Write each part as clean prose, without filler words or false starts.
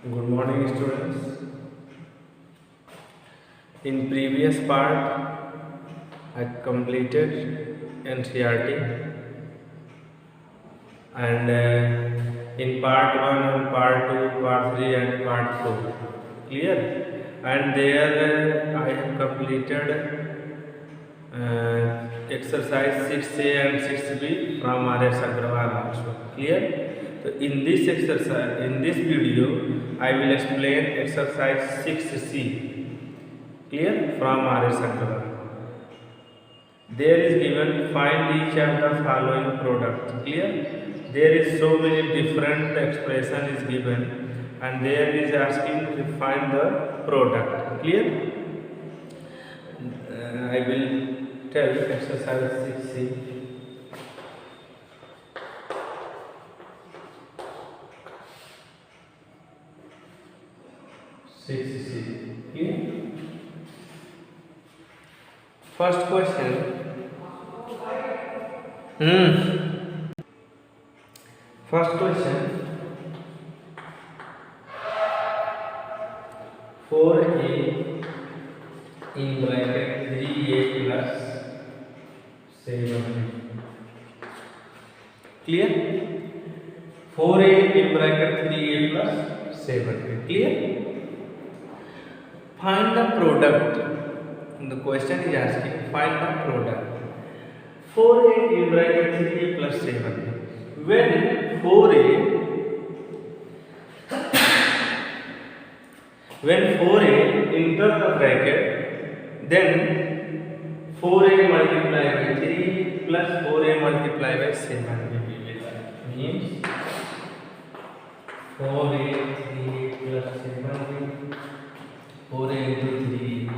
Good morning, students. In previous part, I completed NCERT, and in part 1 and part 2, part 3 and part 4. Clear? And there I have completed exercise 6A and 6B from R.S. Agrawal also. Clear? So in this exercise, in this video, I will explain exercise 6C. Clear? From R.S. Agrawal. There is given find each of the following products. Clear? There is so many different expression is given, and there is asking to find the product. Clear? I will tell exercise 6C. Clear? First question. First question. 4A in bracket 3A plus 7B. Clear? 4A in bracket 3A plus 7B. Clear? Find the product. The question is asking find the product. 4A in bracket 3A plus 7B. When 4A enter the bracket, then 4A multiplied by 3 plus 4A multiplied by 7 means 4A 3 plus 7 4A into 3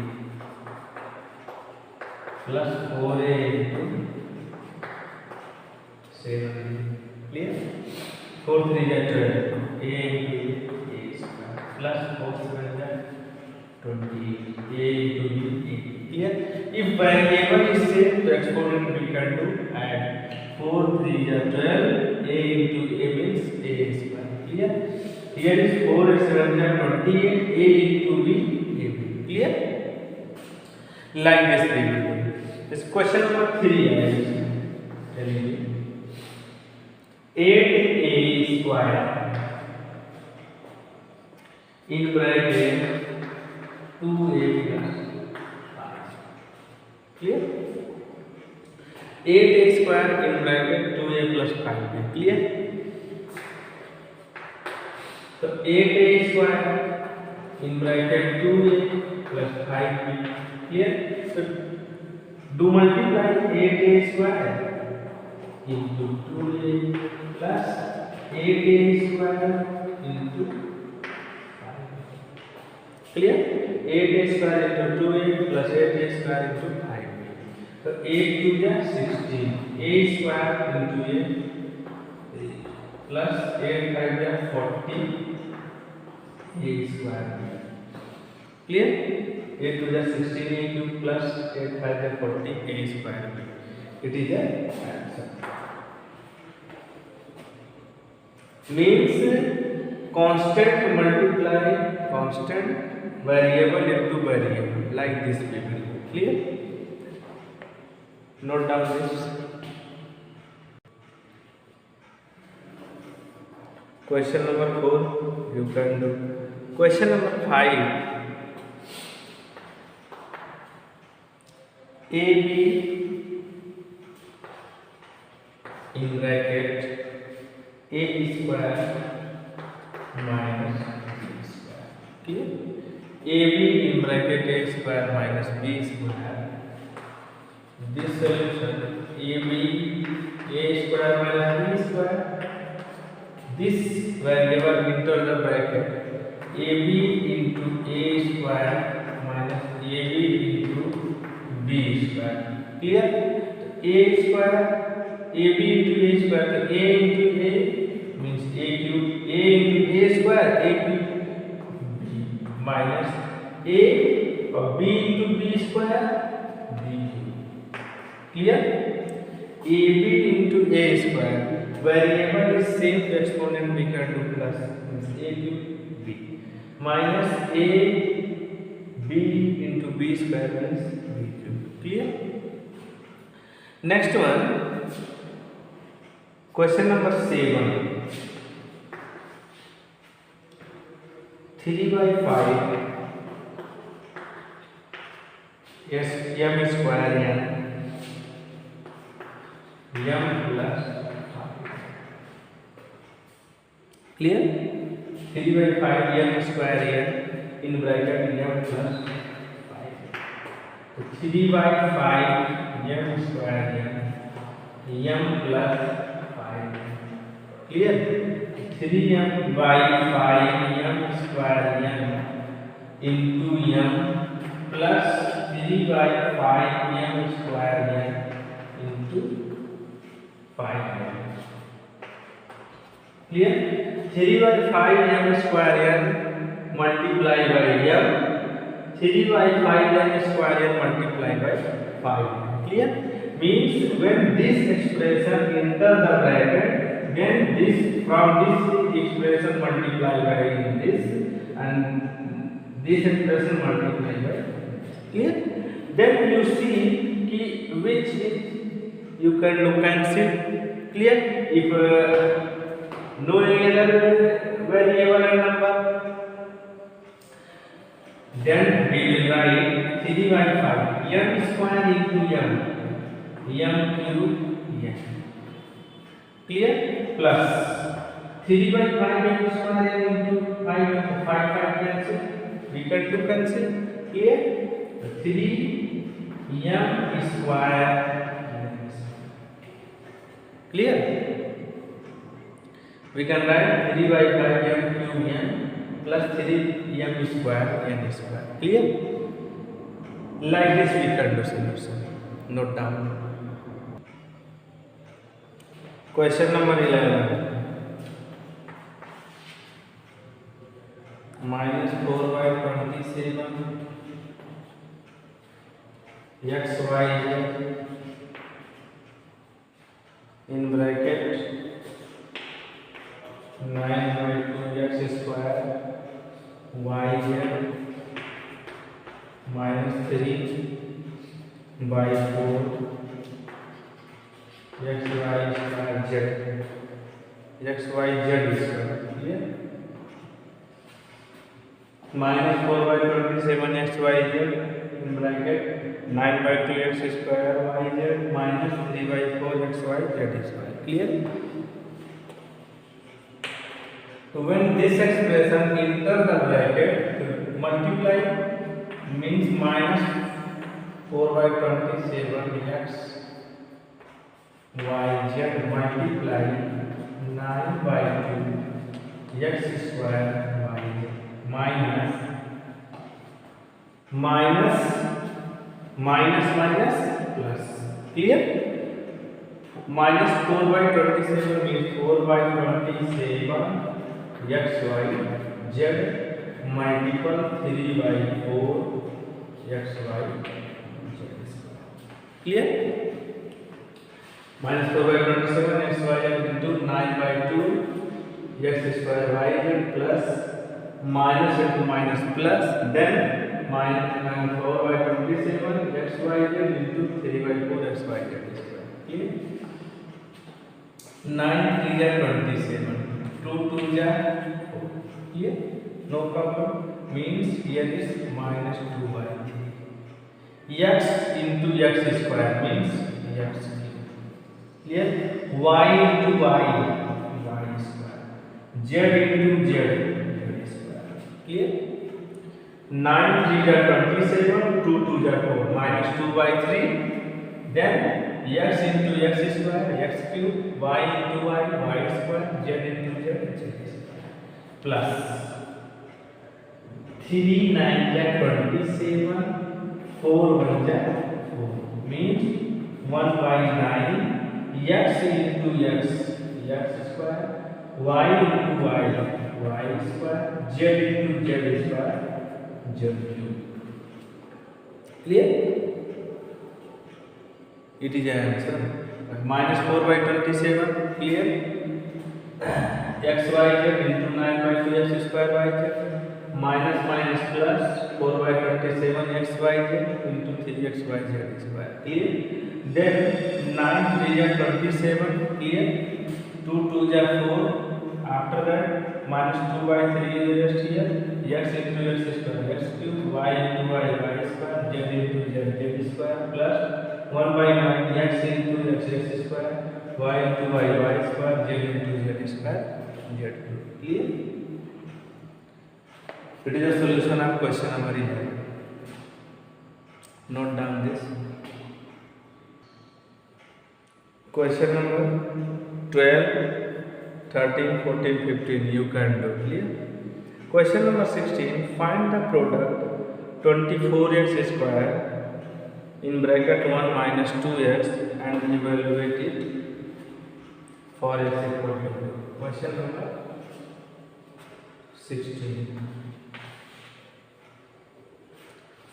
plus 4A into 7. Clear? 4 3 is 12. A into A square plus 4 7 is 20. A into B. Clear? If variable is same, to exponent we can do add 4 3 is 12. A into A means A square. Clear? Here is 4 7 is 28. A into B, AB. Clear? Like this we will do. This question number 3 I am telling you. 8A square in bracket 2A plus 5. Clear? 8A square in bracket 2A plus 5. Clear? So 8A square in bracket 2A plus 5B. Clear? So do multiply 8A square into 2A plus 8A square into 5. Clear? 8A square into 2A plus 8A square into 5. So 8 2 is 16. A square into A plus 8 5 is 40. A square. Clear? 8 2 is 16 A cube plus 8 5 is 40 A square. It is the answer. Means constant multiply constant variable into variable, like this people. Clear? Note down this. Question number 4 you can do. Question number 5. AB in bracket A square minus B square. Clear? AB in bracket A square minus B square. This solution AB A square minus B square. This variable enter the bracket AB into A square minus AB into B square. Clear? A square AB into A square. So A into A means A cube. A into A square. A cube B minus A or B into B square. B cube. Clear? AB into A square. Variable is same, exponent we can do plus means A cube b minus a b into b square means b cube. Clear? Next one, question number 7. 3 by 5 yes m square n m plus 5. Clear? 3 by 5 m square n in bracket m plus 5. So 3 by 5 m square n m plus 5. Clear? 3m by 5 m square n into m plus 3 by 5 m square n into 5m. Clear? 3 by 5 m square n multiply by m. 3 by 5 m square n multiply by 5. Clear? Means when this expression enter the bracket, then this from this expression multiply by this and this expression multiply by. Clear? Then you see which you can look and see. Clear? If no other variable and number, then we will write 3 by 5 m square into m cube m. Clear? Plus 3 by 5 m square into 5 into 5 cancel. We can do cancel. Clear? 3 m square. Clear? We can write 3 by 5 m cube m plus 3 m square n square. Clear? Like this we can do solution. Note down. Question number 11. Minus 4 by 27 x y z in bracket 9 by 2 x square y z minus 3 by 4 x y square z x y z square. Clear? Minus 4 by 27 x y z in bracket 9 by 2 x square y z minus 3 by 4 x y z square. Clear? So when this expression enter the bracket, multiply means minus 4 by 27 x y z multiply 9 by 2 x square y z minus plus. Clear? Minus 4 by 27 means 4 by 27 x y z multiple 3 by 4 x y z. Clear? Minus 4 by 27 x y z into 9 by 2 x square y z plus minus into minus plus, then minus 4 by 27 x y z into 3 by 4 x y z square. Clear? 9 3 are 27, 2 2 are 4. Clear? No problem. Means here is minus 2 by 3. X into x square means x cube. Clear? Y into y square. Z into z square. Clear? 9 3 are 27, 2 2 are 4, minus 2 by 3. Then x into x square, x cube, y into y square, z into z square. Plus 3 9 are 27, 4 1 are 4. Means 1 by 9, x into x square, y into y square, z into z square, z cube. Clear? It is an answer. Minus 4 by 27. Clear? X y z into 9/2 square y z minus minus plus 4/27 x y z into 3x y z square clear then 9 3 या 27 clear 2 2 या 4 after that minus 2/3 is just here x into x square x cube y into y y square z into z z square plus 1/9 x into x x square y into y y square z into z square z cube clear it is a solution of question number 11 note down this question number 12 13 14 15 you can do clear question number 16 find the product 24x square in bracket 1 minus 2x and evaluate it for x equal to 2 question number 16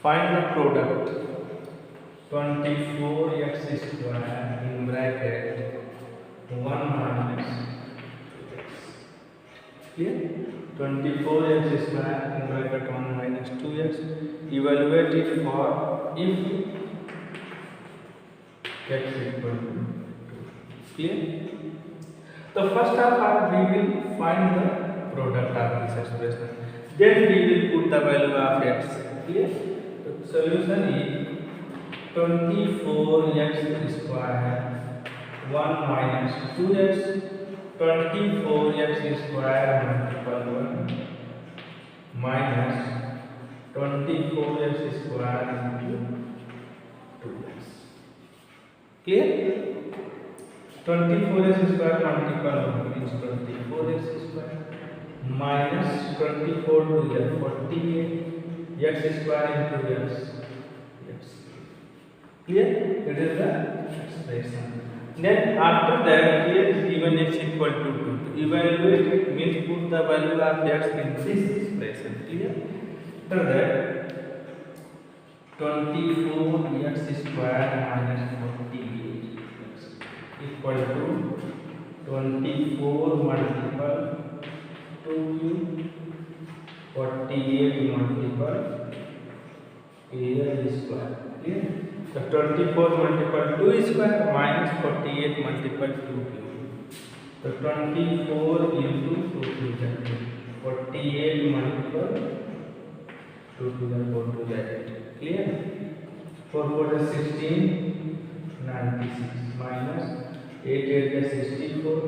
find the product 24x square in bracket 1 minus clear 24x square in bracket 1 minus 2x evaluate it for if x equal to 2 clear so first of all we will find the product of this expression then we will put the value of x clear the solution is 24x square 1 minus 2x 24x square multiple 1 minus 24x square into 2x. Clear? 24x square multiple 1 is 24x square minus 24 to the 48 x square into x. Clear? It is the expression. Then after that here is given x equal to 2. To evaluate it means put the value of x in this expression. Clear? After that 24x square minus 48 equal to 24 multiple 2 48 multiple a square. Clear? So 24 multiple 2 square minus 48 multiple 2 cube. So 24 into 2 to the 48 multiple 2 to the 4 to the 8. Clear? 4 4 is 16, 96 minus 8 8 is 64,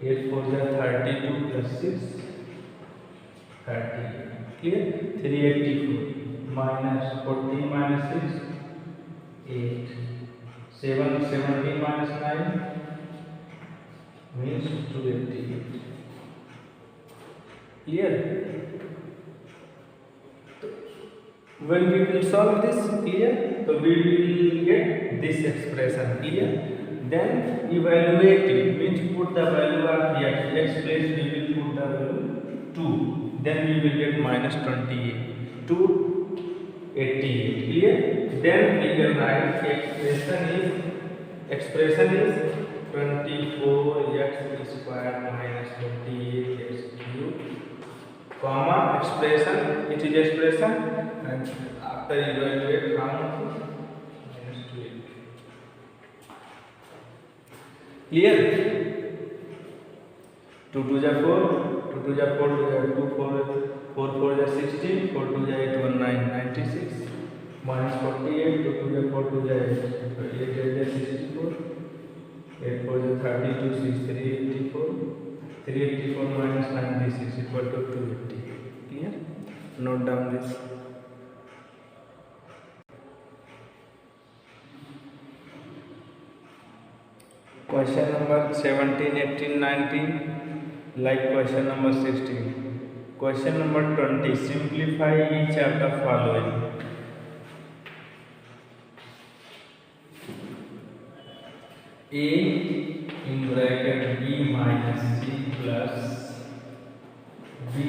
8 4 is 32 plus 6, 38. Clear? 384 minus 14 minus 6. 8 7 17 minus 9 means 288 clear when we will solve this clear so we will get this expression clear then evaluate it means put the value of x place we will put the value 2 then we will get minus 28 to 88 clear then we can write expression is 24x square minus 48x cube comma expression it is expression and after evaluate how much minus 2 clear 2 2 is 4 2 2 is 4 2 4 4 4 is 16 4 2 is 8 1 9 96 minus 48 2 2 is 4 2 is 8 8 is 64 8 4 is 32 6 3 84 384 minus 96 equal to 280 clear note down this question number 17 18 19 like question number 16 question number 20 simplify each of the following a in bracket b minus c plus b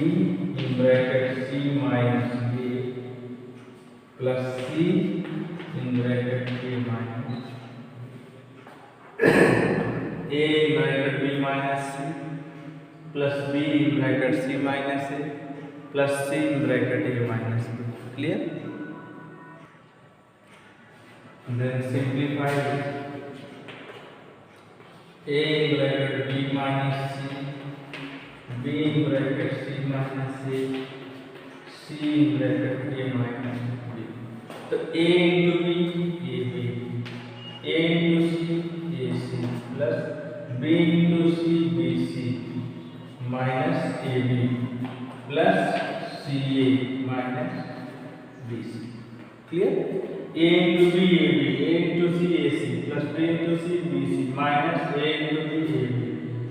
in bracket c minus a plus c in bracket a minus a in bracket b minus c plus b in bracket c minus a plus c in bracket a minus b. Clear? Then simplify this. A in bracket b minus c, b in bracket c minus a, c in bracket a minus b. So a into b, ab, a into c, ac plus b into c, bc minus ab plus ca minus bc. Clear? A into b, ab, a into c, ac plus b into c, bc minus a into b, ab,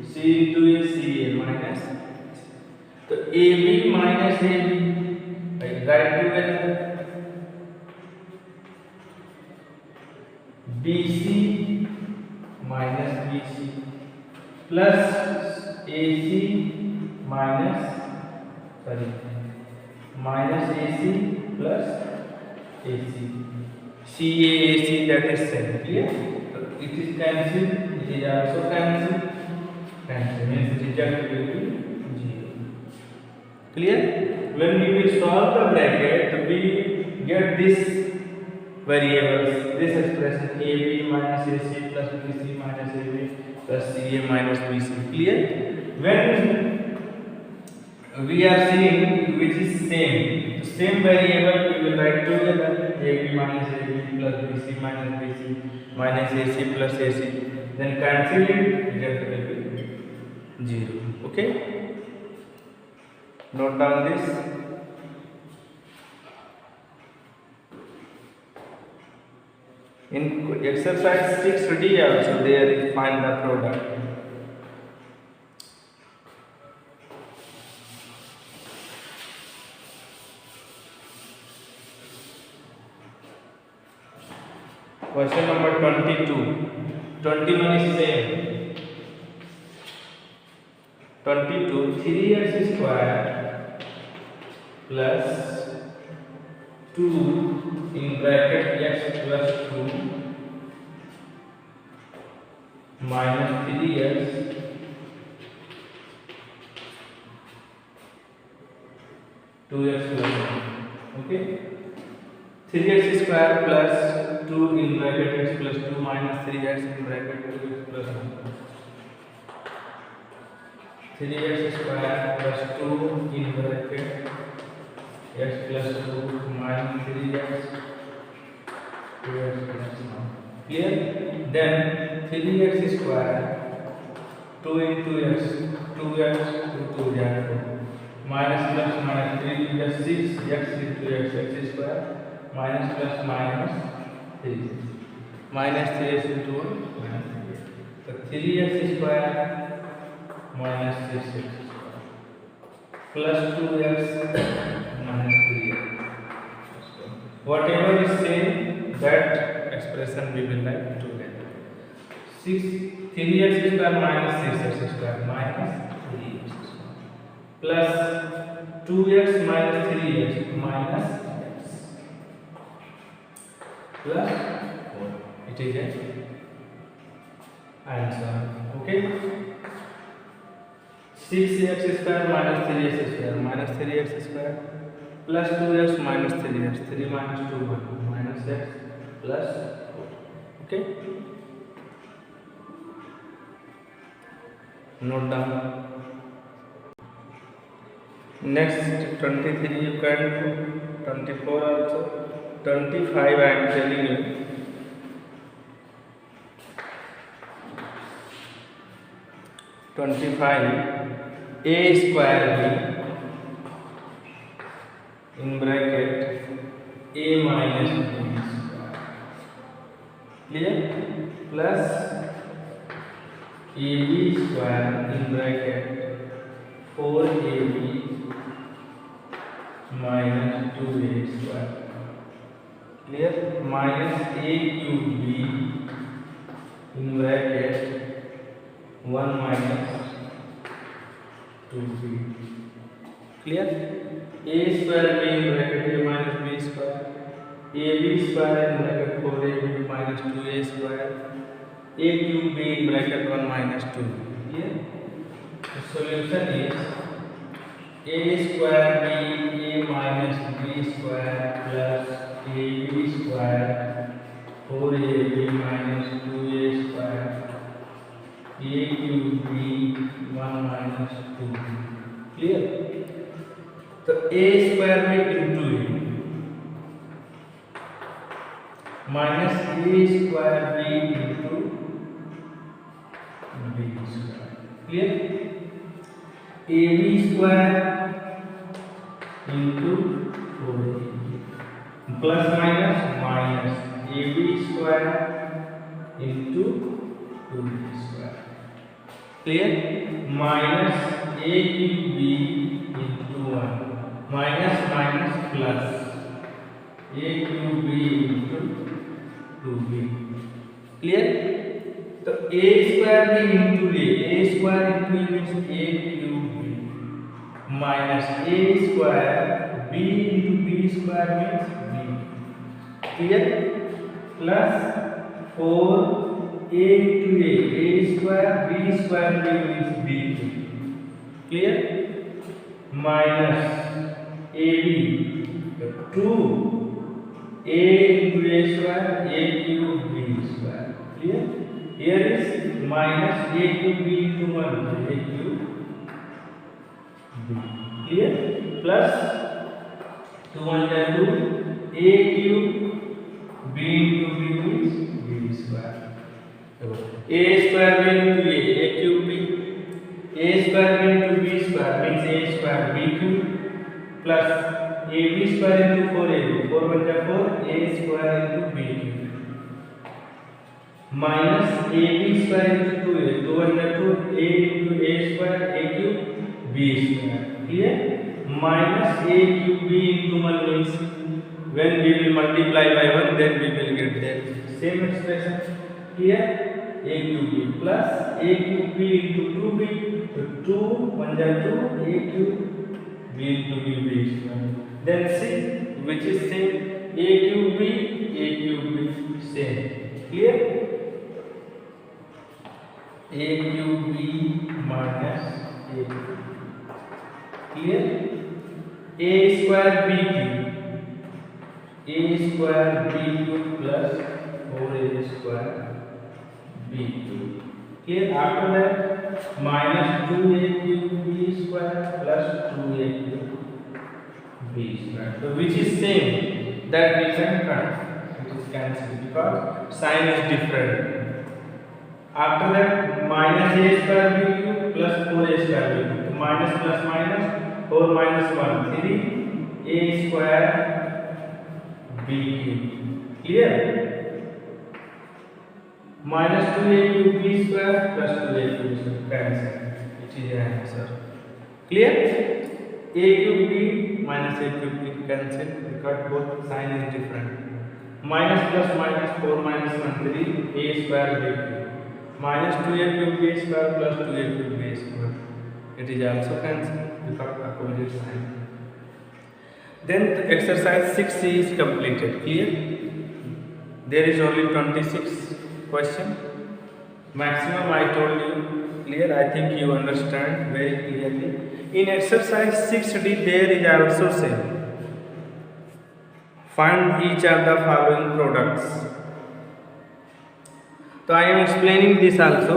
c into a, ca minus. So ab minus ab, I write together. BC minus BC plus AC minus AC plus AC. CAAC, that is same. Clear? It is cancelled. It is also cancelled. Cancel means result will be 0. Clear? When we will solve the bracket, we get this variables, this expression AB minus AC plus BC minus AB plus CA minus BC. Clear? When we are seeing which is same variable, we will write together AB minus AB plus BC minus BC minus AC plus AC. Then cancel it, result will be 0. Okay? Note down this. In exercise 6D also there is find the product. Question number 22. 21 is same. 22 3x square plus 2 in bracket x plus 2 minus 3x plus 1. Okay, 3x square plus 2 in bracket x plus 2 minus 3x in bracket 2x plus 1. 3x square plus 2 in bracket x plus 2 minus 3x 2x plus 1. Clear? Then 3x square 2 into x 2x into 2 minus plus minus 3 into 6 x into x square minus plus minus 3 minus 3x into 1 minus 3. So 3x square minus 6x plus 2x minus 3x. Whatever is same, that expression we will write together. 3x square minus 6x square minus 3x square plus 2x minus 3x minus x plus 4. It is an answer. Okay. 6x square minus 3x square plus 2x minus 3x 3 minus 2 1 minus x plus 4. Okay, note down. Next 23 you can do, 24 also, 25 I am telling you. 25 a square b in bracket a minus b square. Clear? Plus ab square in bracket 4ab minus 2a square. Clear? Minus a cube b in bracket 1 minus 2b. Clear? A square b in bracket a minus b square, ab square in bracket 4ab minus 2a square, a cube b in bracket 1 minus 2. Clear? solution is a square b a minus b square plus ab square 4ab minus 2a square a cube b 1 minus 2b. Clear? तो a square में into a minus a square b into b square. Clear? ab square into 4ab plus minus minus ab square into 2b square. Clear? Minus a cube b into 1 minus minus plus a cube b into 2b. Clear? तो a square b into a square into a means a cube b minus a square b into b square means b. Clear? Plus 4 a into a square b square means b. Clear? Minus ab 2 a into a square a cube b square. Clear? Here is minus a cube b into 1 a cube b. Clear? Plus 2 1 2 a cube b into b means b square. A square b into a cube b. A square b into b square means a square b cube plus ab square into 4ab 4 1 4 a square into b cube minus ab square into 2a 2 1 2 a into a square a cube b square. Clear? Minus a cube b into 1 means when we will multiply by 1 then we will get that same expression. Here a cube b plus a cube b into 2b. So 2 1 2 a cube b into b square. Then see which is same a cube b same. Clear? A cube b minus a cube. Clear? A square b cube plus 4a square b cube. Clear? After that minus 2a cube b square plus 2a cube b square. So which is same that we can cut. It is cancelled because sign is different. After that minus a square b cube plus 4a square b cube. So minus plus minus 4 minus 1 3 a square b cube. Clear? Minus 2a cube b square plus 2a cube square cancel. It is the answer. Clear? A cube b minus a cube b cancel because both sign is different. Minus plus minus 4 minus 1 3 a square b cube minus 2a cube b square plus 2a cube b square. It is also cancelled because opposite sign. Then the exercise 6c is completed. Clear? There is only 26 question. Maximum I told you. Clear? I think you understand very clearly. In exercise 6d there is also same. Find each of the following products. So I am explaining this also.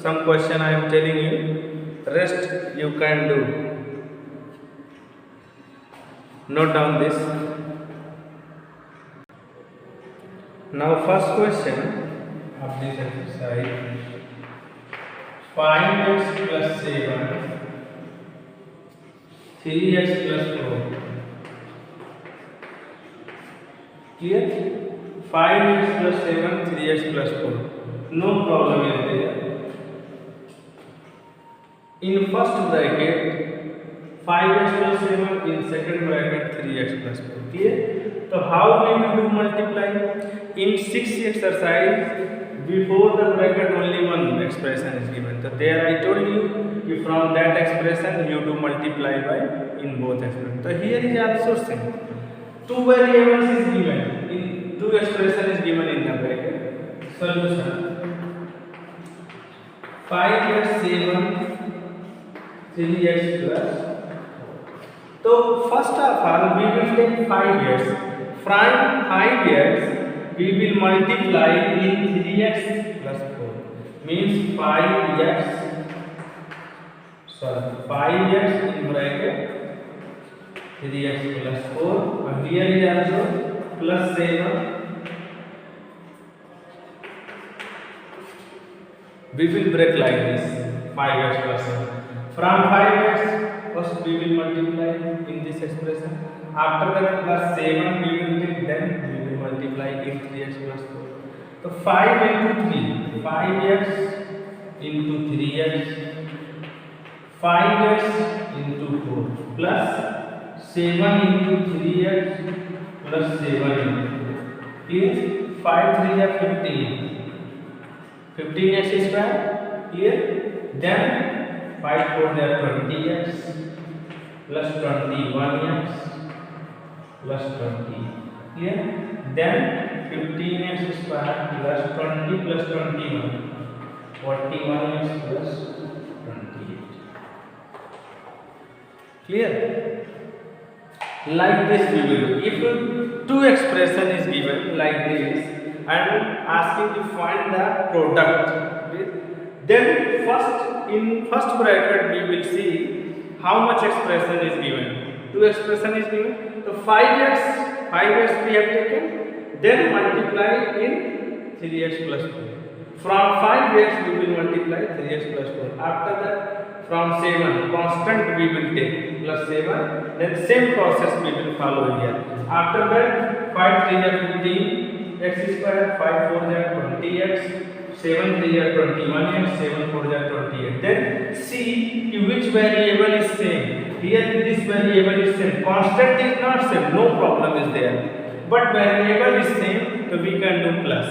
Some question I am telling you. Rest you can do. Note down this. Now first question of this exercise. Find x plus 7, 3x plus 4. Clear? 5x plus 7, 3x plus 4. No problem is there. In first bracket 5x plus 7, in second bracket 3x plus 4. Clear? So how we will do multiply? In 6 exercise, before the bracket only one expression is given. So there I told you, if from that expression you do multiply by in both expressions. So here is also same. Two variables is given. In two expression is given in the bracket. Solution 5x 7 3x plus. So first of all we will take 5 years. From 5 years we will multiply in 3x plus 4. Means 5x. Sorry, 5x in bracket 3x plus 4. And here is also plus 7. We will break like this 5x plus 7. From 5x first we will multiply in this expression. After that plus 7 we will take, then we will multiply in 3x plus 4. So 5 into 3, 5x into 3x, 5x into 4 plus 7 into 3x plus 7 into 4. Here 5 3 are 15. 15x square. Here then 5 4 they are 20x plus 21x plus 20. Here then 15x square plus 20 plus 21, 41x plus 28. Clear? Like this we will do. If two expression is given like this and asking to find the product, then first bracket we will see how much expression is given. Two expression is given. So 5x we have taken, then multiply in 3x plus 4. From 5x we will multiply 3x plus 4. After that from 7 constant we will take plus 7, then same process we will follow here. After that 5 3 are 15 x square, 5 4 are 20x, 7 3 are 21x, 7 4 are 28. Then see which variable is same. Here this variable is same. Constant is not same, no problem is there. But variable is same, so we can do plus.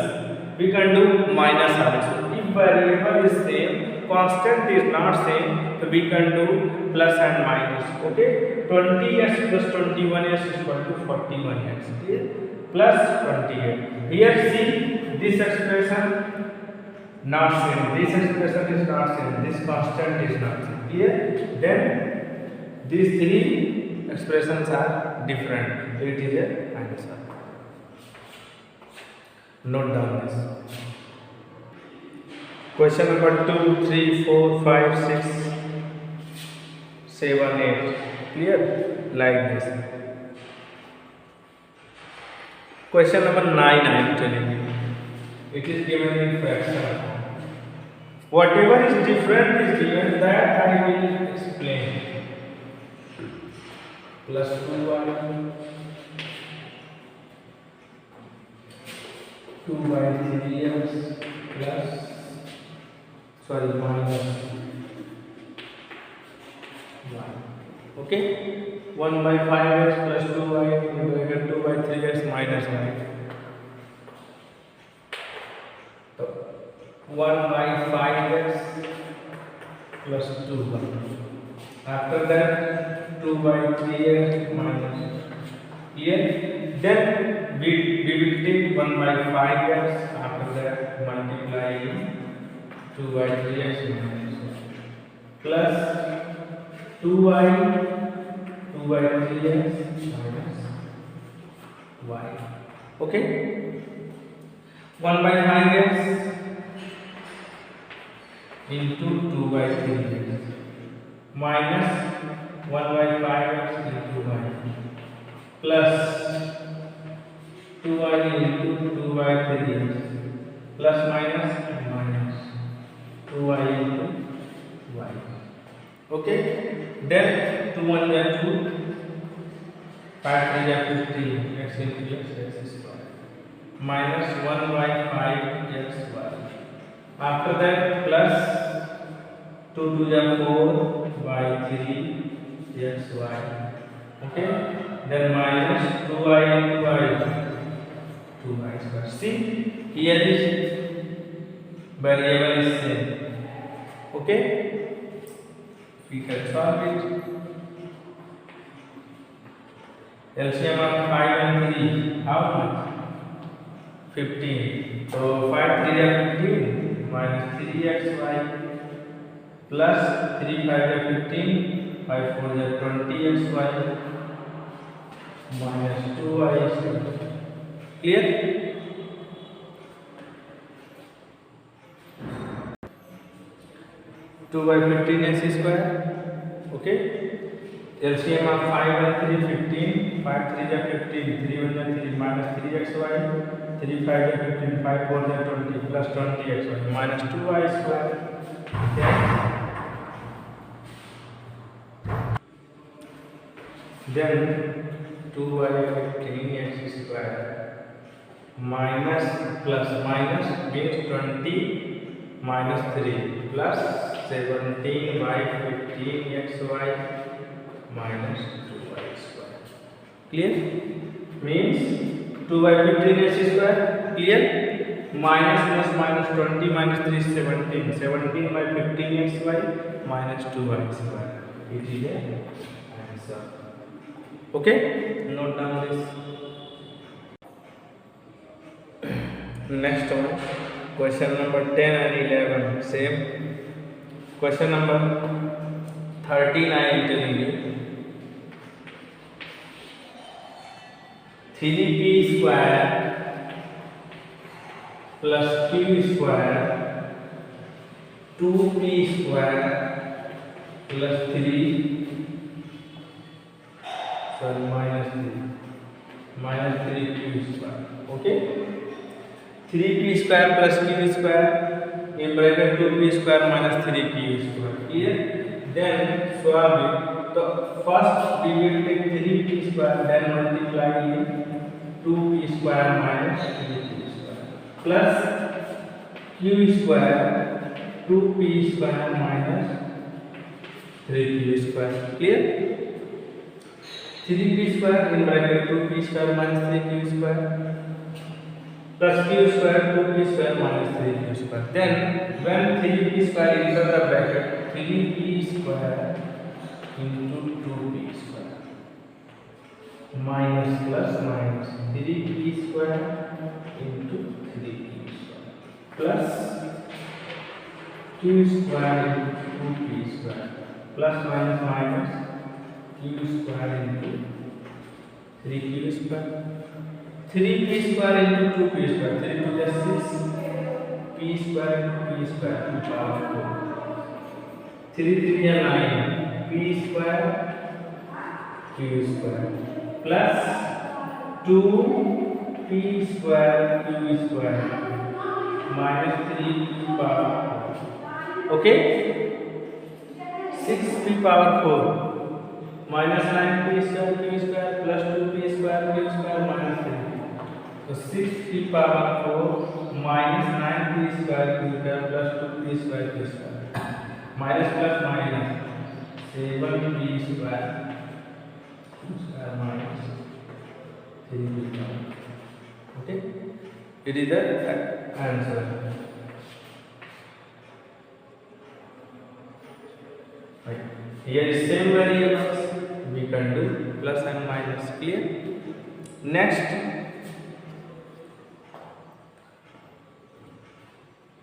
We can do minus also. If variable is same, constant is not same, so we can do plus and minus. Okay, 20x plus 21x is equal to 41x. Okay? Plus 28. Here see this expression not same. This expression is not same. This constant is not same. Here then these three expressions are different. It is a answer. Note down this. Question number 2, 3, 4, 5, 6, 7, 8. Clear? Like this. Question number 9 I am telling you. It is given in fraction. Whatever is different is given, that I will explain. Plus 2y 2 by 3x plus minus 1. Okay, 1 by 5x plus 2y 2 by 3x minus 1. So 1 by 5x plus 2y. After that 2 by 3x minus. Here then we will take 1 by 5x. After that multiply 2 by 3x minus plus 2y 2 by 3x minus y. Okay, 1 by 5x into 2 by 3x minus 1 by 5x into y plus 2y into 2 by 3x plus minus 2y into y. Okay, then 2 1 are 2, 5 3 are 15, x into x square minus 1 by 5 xy. After that plus 2 2 are 4 by 3 xy. Okay, then minus 2y into y, 2y square. See, here is variable is same. Okay, we can solve it. LCM of 5 and 3, how much? 15. So 5 3 are 15 minus 3xy plus 3 5 is 15, 5 4 is 20xy minus 2y square. Clear? Two by 15 x square. Okay. LCM of 5 and 3 15. 5 3 is 15. 3 1 is 3 minus 3xy. 3 5 is 15. 5 4 is 20 plus 20xy minus 2y square. Okay. Then 2 by 15 x square minus plus minus means 20 minus 3 plus 17 by 15 xy minus 2y square. Clear? Means 2 by 15 x square. Clear? Minus plus minus 20 minus 3 is 17. 17 by 15 xy minus 2y square. It is the answer. Okay? Note down this. Next one. Question number 10 and 11. Same. Question number 13 I am telling you. 3p square plus q square 2p square plus 3 minus 3q square. Okay. 3p square plus q square in bracket 2p square minus 3q square. Clear? Then solve it. So first we will take 3p square then multiply in 2p square minus 3p square plus q square 2p square minus 3p square. Clear? 3p square in bracket 2p square minus 3p square plus q square 2p square minus 3p square. Then when 3p square inside the bracket 3p square into 2p square minus plus minus 3p square into 3p square plus q square into 2p square plus minus minus q square into 3q square. 3p square into 2p square. 3 to the 6. P square into p square to power 4. 3 3 is 9. P square q square plus 2p square q square minus 3p power 4. Okay. 6p power 4 minus 9p square q square plus 2p square q square minus 3. So 6p power 4 minus 9p square q square plus 2p square q square minus plus minus 7p square q square minus 3p square. Okay, it is the answer. Right. Here is same variables we can do plus and minus. Clear? Next,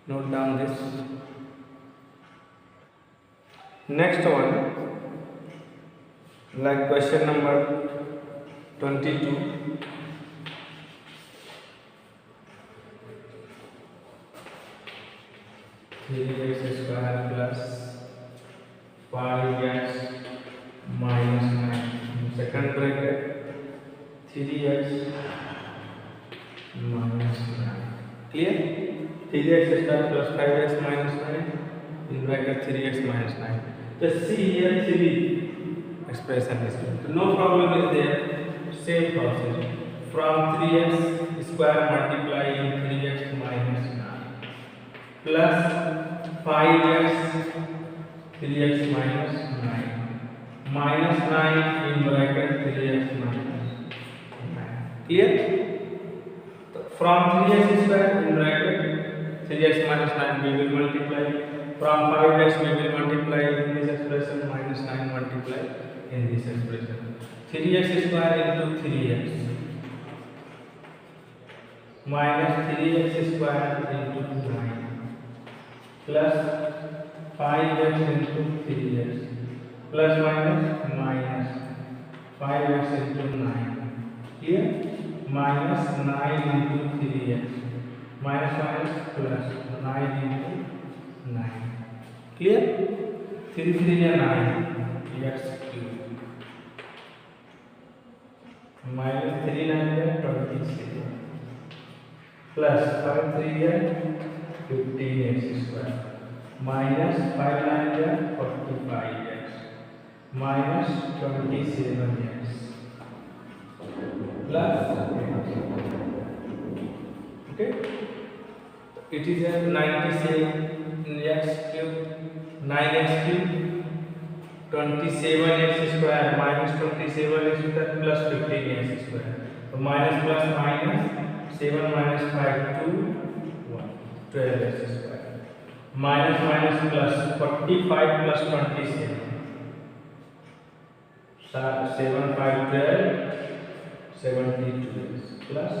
note down this. Next one, like question number 22. 3x square plus 5x minus 9. Second bracket 3x minus 9. Clear? 3x square plus 5x minus 9 in bracket 3x minus 9. Just see here 3 expression is given. No problem is there. Same process. From 3x square multiply in 3x minus 9 plus 5x 3x minus 9 minus 9 in bracket 3x minus 9. Clear? From 3x square in bracket 3x minus 9 we will multiply. From 5x we will multiply in this expression minus 9 multiply in this expression. 3x square into 3x minus 3x square into 9 plus 5x into 3x plus minus 5x into 9. Here minus 9 into 3x minus plus 9 into 9. Clear? 3 3 is 9 x cube minus 3 9 is 27 plus 5 3 is 15x square minus 5 9 is 45x minus 27x plus okay, it is a 97x cube 9x cube 27x square minus 27x square plus 15x square. So minus plus minus 7 minus 5 2 1 12x square minus plus 45 plus 27 7 5 12 72x plus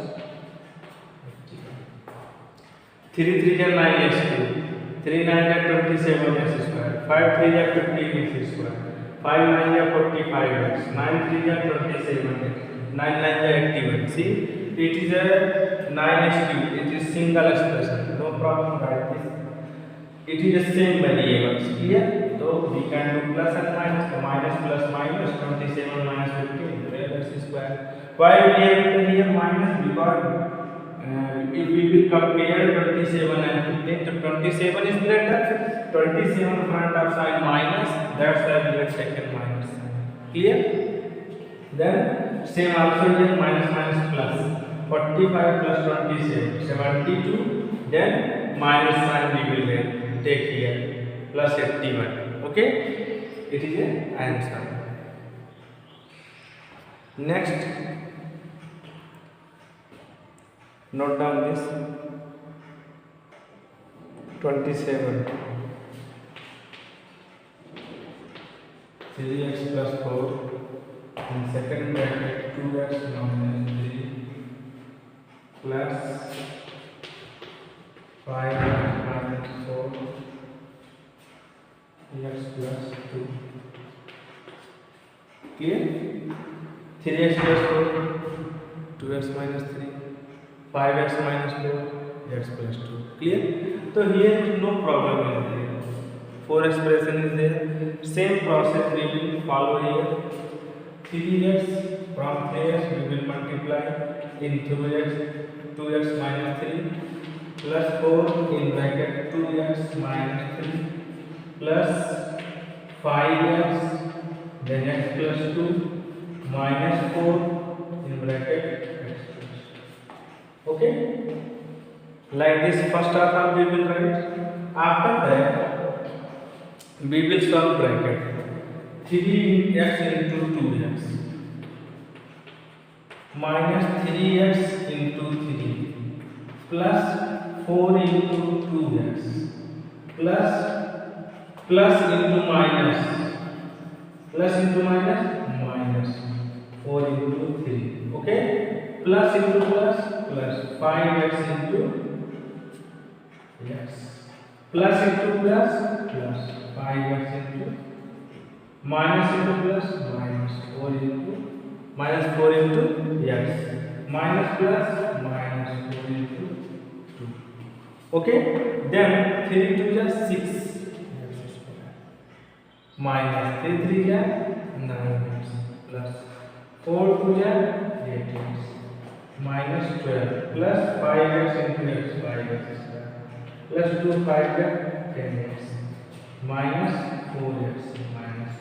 3 3 is 9x cube 3 9 is 27x square 5 3 is 15x square 5 9 is 45x 9 3 is 27x 9 9 is 81. See, it is a 9x cube. It is single expression. No problem. Write this. It is the same variables. Clear? So we can do plus and minus. So minus plus minus 27 minus 15 12x square. Why we have written here minus? Because if we will compare 27 and 15, so 27 is greater. 27 front of sign minus. That's why we have taken minus. Clear? Then same also here minus plus 45 plus 27 72. Then minus sign we will take here plus 81. Okay, it is an answer. Next, note down this 27 3x plus 4 in second bracket 2x minus 3 plus 5 minus 4 x plus 2. Clear? 3x plus 4 2x minus 3 5x minus 4 x plus 2. Clear? So here no problem is there. 4 expression is there. Same process we will follow here. 3x from 3x we will multiply in 2x minus 3 plus 4 in bracket 2x minus 3 plus 5x then x plus 2 minus 4 in bracket x plus 2. Okay, like this first half we will write. After that we will solve bracket 3x into 2x minus 3x into 3 plus 4 into 2x plus into minus minus 4 into 3. Okay, plus into plus 5x into x plus into plus 5x into minus into plus minus 4 into x minus plus minus 4 into 2. Okay, then 3 2 is 6 minus 3 3 is 9x plus 4 2 is 8x minus 12 plus 5x into x 5x square plus 2 5 is 10x minus 4x minus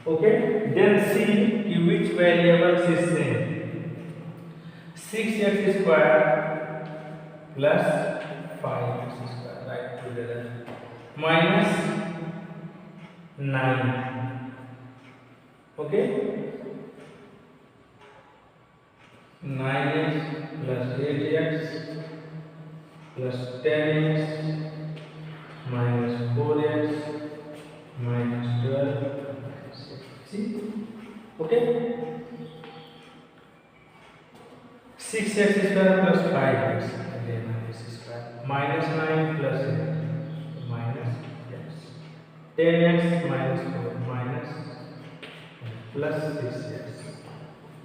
1. Okay, then see which variables is same. 6x square plus 5x square, right together, minus 9. Okay, 9x plus 8x plus 10x minus 4x minus 12. See? Okay, 6x square plus 5x again this square minus 9 plus 8 minus x 10x minus 4 minus plus 6x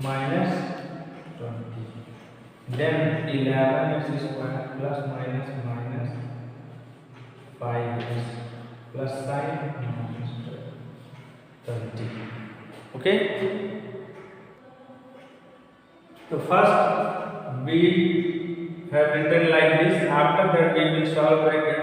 minus 20. Then 11x square plus minus minus 5x plus sin minus 20. Okay. So first we have written like this. After that we will solve bracket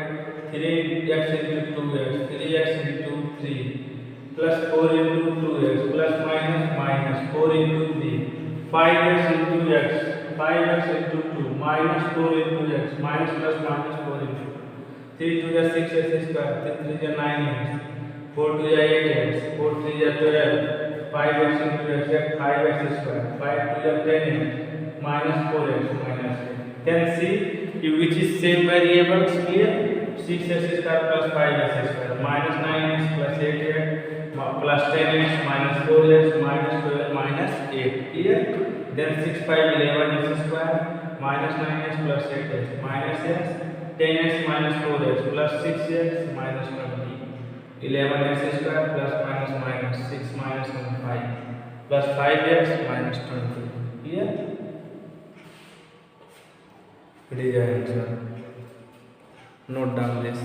3x into 2x, 3x into 3 plus 4 into 2x plus minus minus 4 into 3, 5x into x, 5x into 2 minus 4 into x minus plus minus 4 into 3 to the 6x square, 3 to the 9x, 4 to the 8x, 4 to the 12, 5x into x, 5x square, 5 to the 10x, minus 4x minus 8. Then see which is same variables here, 6x square plus 5x square, minus 9x plus 8x plus 10x minus 4x minus 12 minus 8 here. Then 6 5 11x square minus 9x plus 8x minus x, 10x minus 4x plus 6x minus 20, 11x square plus minus minus 6 minus 1 5 plus 5x minus 20 here. It is the answer. Note down this.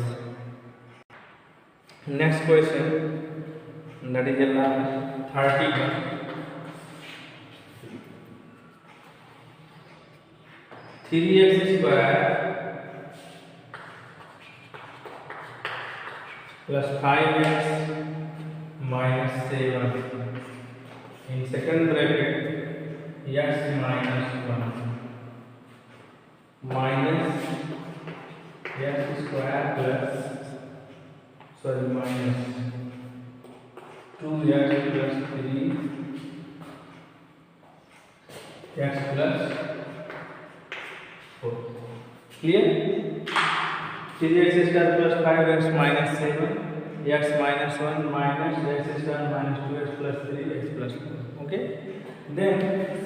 Next question, that is 31. 3x square plus 5x minus 7 in second bracket x minus 1 minus x square plus minus 2x plus 3 x plus 4. Clear? 3x square plus 5x minus 7, x minus 1 minus x square minus 2x plus 3x plus 4. Okay? Then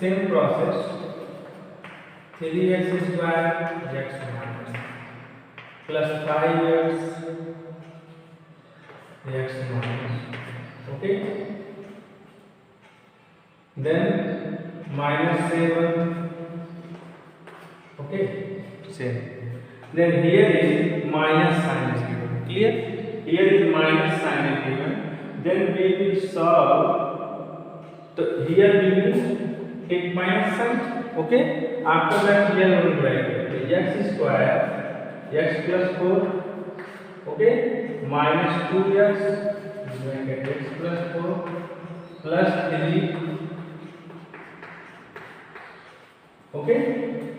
same process, 3x square x minus plus 5x x minus. Okay? Then minus 7. Okay, same. Then here is minus sign is given. Clear? Here is minus sign is given. Then we will solve. So here we will take minus sign. Okay. After that here we will write x square x plus 4. Okay. Minus 2x x plus 4 plus 3. Okay.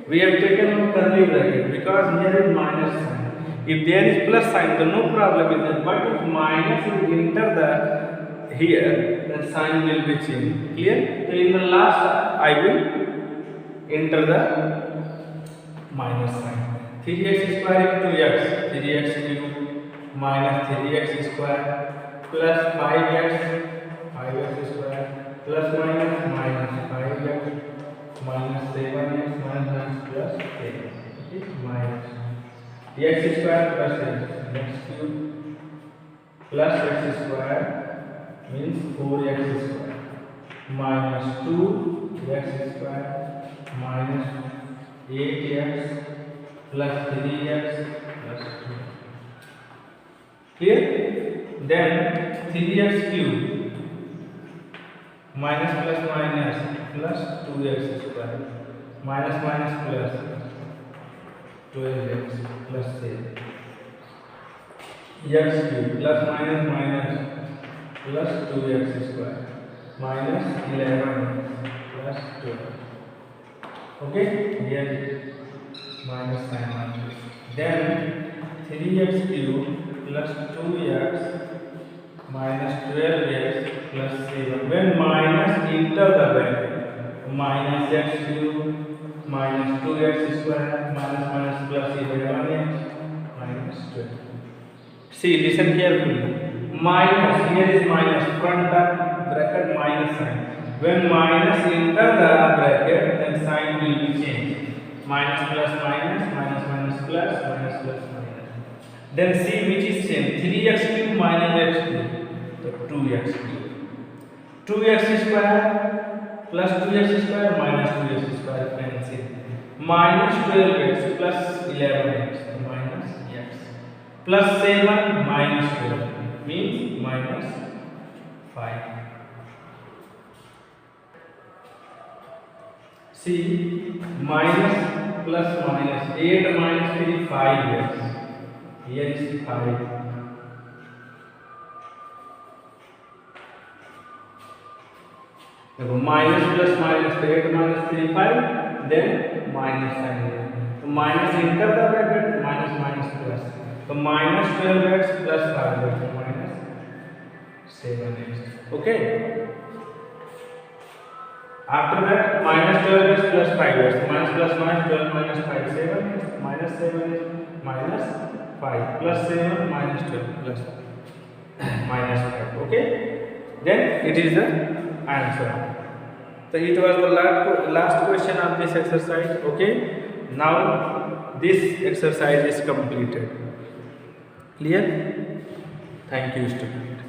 We have taken a curly bracket because here is minus sign. If there is plus sign, then no problem with that. But if minus will enter the here, then sign will be changed. Clear? So in the last, I will enter the minus sign. 3x square into x, 3x cube minus 3x square plus 5x square plus minus minus 5x minus 7x minus plus 8. Okay, minus x square plus x cube plus x square means 4x square minus 2x square minus 8x plus 3x plus 2. Clear? Then 3x cube minus plus minus plus 2x square minus minus plus 12x plus 8 x cube plus minus minus plus 2x square minus 11 plus 12. Okay, here minus sign minus. Then 3x cube plus 2x minus 12x plus 7. When minus enter the bracket, minus x cube minus 2x square minus minus plus 11x minus 12. See, listen carefully. Minus, here is minus, front of bracket minus sign. When minus enter the bracket, then sign will be changed. Minus plus minus, minus minus plus, minus plus minus. Then C, which is same, 3x cube minus x cube, so 2x cube. 2x square plus 2x square minus 2x square cancel. Minus 12x plus 11x, so minus x. Plus 7 minus 12 means minus 5. See, minus plus minus 8 minus 3 5x. Here is 5. Minus plus minus 8 minus 3 5, then minus sign here. So minus enter the bracket, minus minus plus. So minus 12x plus 5x, so minus 7x. Okay. After that, minus 12x plus 5x, minus plus minus 12 minus 5, 7x, minus 7x, minus 5, plus 7, minus 12, plus minus 5. Okay. Then it is the answer. So it was the last question of this exercise. Okay. Now this exercise is completed. Clear? Thank you, student.